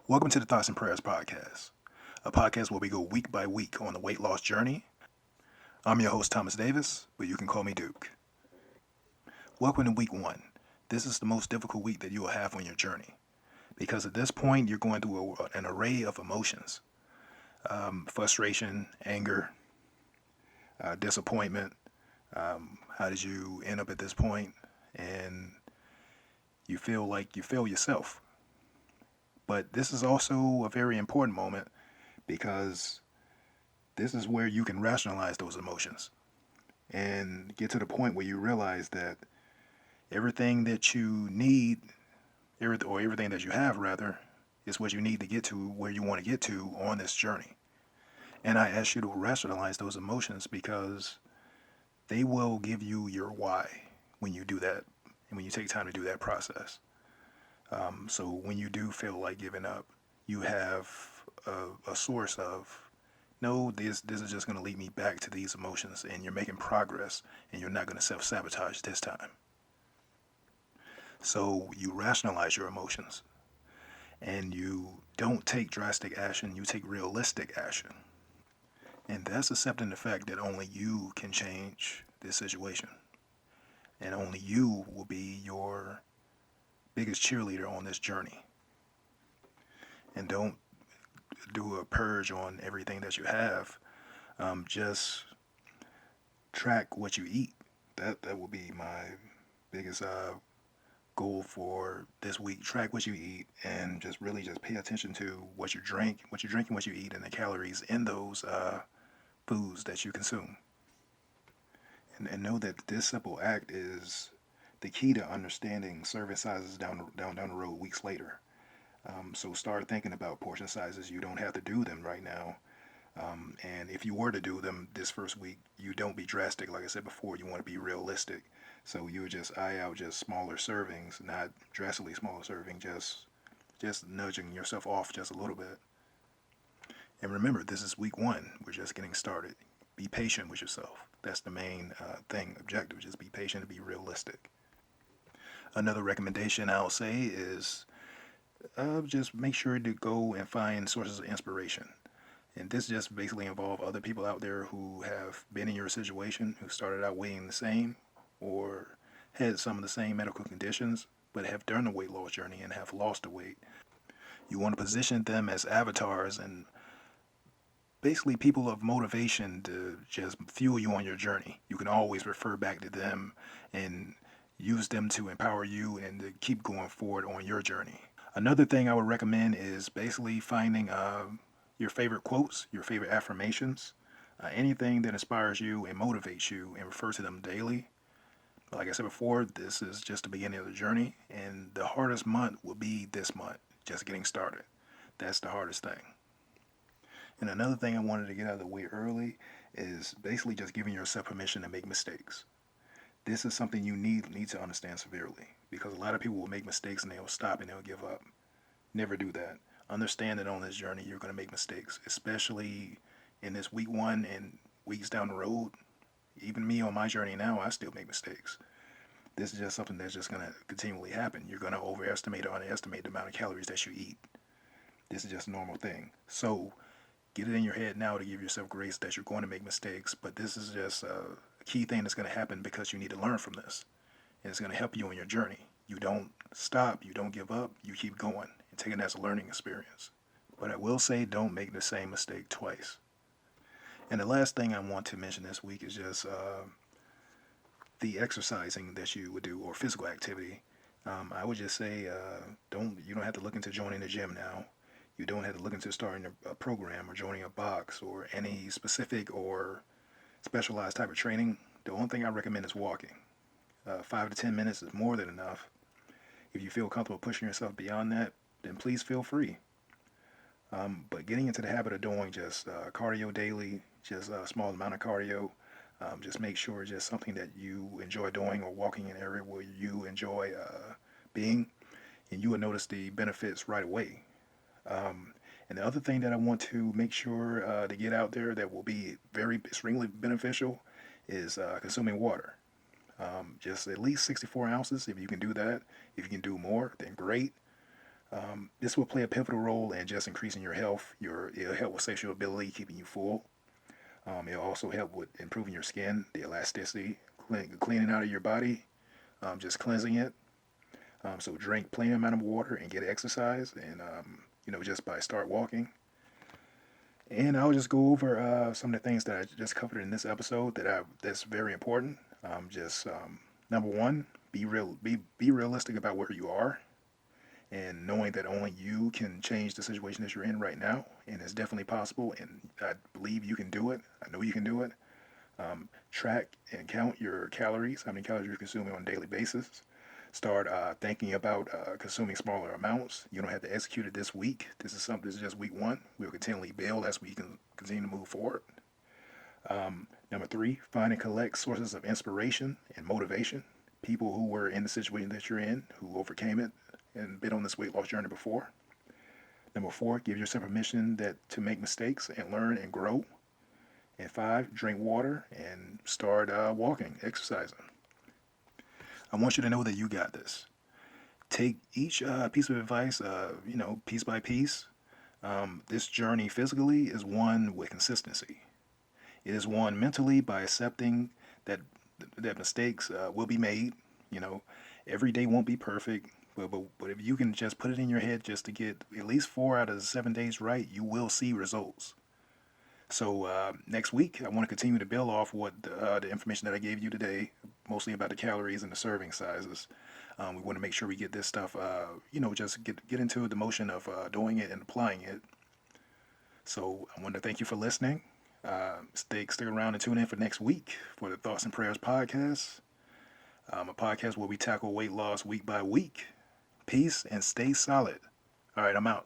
Welcome to the Thoughts and Prayers Podcast, a podcast where we go week by week on the weight loss journey. I'm your host, Thomas Davis, but you can call me Duke. Welcome to week one. This is the most difficult week that you will have on your journey because at this point, you're going through an array of emotions frustration, anger, disappointment. How did you end up at this point? And you feel like you fail yourself. But this is also a very important moment because this is where you can rationalize those emotions and get to the point where you realize that everything that you need, or everything that you have rather, is what you need to get to where you want to get to on this journey. And I ask you to rationalize those emotions because they will give you your why when you do that and when you take time to do that process. So when you do feel like giving up, you have a source of, no, this is just going to lead me back to these emotions, and you're making progress, and you're not going to self-sabotage this time. So you rationalize your emotions, and you don't take drastic action, you take realistic action. And that's accepting the fact that only you can change this situation, and only you will be your biggest cheerleader on this journey. And don't do a purge on everything that you have. Just track what you eat. That will be my biggest goal for this week. Track what you eat and just really just pay attention to what you drink, what you drink, and what you eat, and the calories in those foods that you consume. And know that this simple act is the key to understanding serving sizes down the road weeks later. So start thinking about portion sizes. You don't have to do them right now. And if you were to do them this first week, you don't be drastic. Like I said before, you want to be realistic. So you would just eye out just smaller servings, not drastically smaller serving, just nudging yourself off just a little bit. And remember, this is week one. We're just getting started. Be patient with yourself. That's the main objective. Just be patient and be realistic. Another recommendation I'll say is just make sure to go and find sources of inspiration. And this just basically involve other people out there who have been in your situation, who started out weighing the same or had some of the same medical conditions, but have done the weight loss journey and have lost the weight. You want to position them as avatars and basically people of motivation to just fuel you on your journey. You can always refer back to them and use them to empower you and to keep going forward on your journey. Another thing I would recommend is basically finding your favorite quotes, your favorite affirmations, anything that inspires you and motivates you, and refer to them daily. Like I said before, this is just the beginning of the journey, and the hardest month will be this month, just getting started. That's the hardest thing. And another thing I wanted to get out of the way early is basically just giving yourself permission to make mistakes. This is something you need to understand severely, because a lot of people will make mistakes and they'll stop and they'll give up. Never do that. Understand that on this journey you're going to make mistakes, especially in this week one and weeks down the road. Even me on my journey now, I still make mistakes. This is just something that's just going to continually happen. You're going to overestimate or underestimate the amount of calories that you eat. This is just a normal thing. So get it in your head now to give yourself grace that you're going to make mistakes, but this is just a key thing that's going to happen because you need to learn from this. And it's going to help you on your journey. You don't stop, you don't give up, you keep going and take it as a learning experience. But I will say, don't make the same mistake twice. And the last thing I want to mention this week is just the exercising that you would do, or physical activity. I would just say, you don't have to look into joining the gym now. You don't have to look into starting a program or joining a box or any specific or specialized type of training. The only thing I recommend is walking. 5 to 10 minutes is more than enough. If you feel comfortable pushing yourself beyond that, then please feel free. But getting into the habit of doing just cardio daily, just a small amount of cardio, just make sure it's just something that you enjoy doing, or walking in an area where you enjoy being, and you will notice the benefits right away. And the other thing that I want to make sure to get out there that will be very extremely beneficial is consuming water. Just at least 64 ounces if you can do that. If you can do more, then great. This will play a pivotal role in just increasing your health. It'll help with sexual ability, keeping you full. It'll also help with improving your skin, the elasticity, cleaning out of your body, just cleansing it. So drink plenty amount of water and get exercise, and just by start walking. And I'll just go over some of the things that I just covered in this episode that's very important. Just number one, be realistic about where you are, and knowing that only you can change the situation that you're in right now, and it's definitely possible. And I believe you can do it. I know you can do it. Track and count your calories, how many calories you're consuming on a daily basis. Start thinking about consuming smaller amounts. You don't have to execute it this week. This is just week one. We'll continually build as we can continue to move forward. Number three, find and collect sources of inspiration and motivation. People who were in the situation that you're in, who overcame it and been on this weight loss journey before. Number four, give yourself permission to make mistakes and learn and grow. And five, drink water and start walking, exercising. I want you to know that you got this. Take each piece of advice, piece by piece. This journey physically is one with consistency. It is one mentally by accepting that mistakes will be made. Every day won't be perfect, but if you can just put it in your head just to get at least 4 out of the 7 days right, you will see results. So next week, I want to continue to build off what the information that I gave you today, mostly about the calories and the serving sizes. We want to make sure we get this stuff, just get into the motion of doing it and applying it. So I want to thank you for listening. Stick around and tune in for next week for the Thoughts and Prayers podcast, a podcast where we tackle weight loss week by week. Peace and stay solid. All right, I'm out.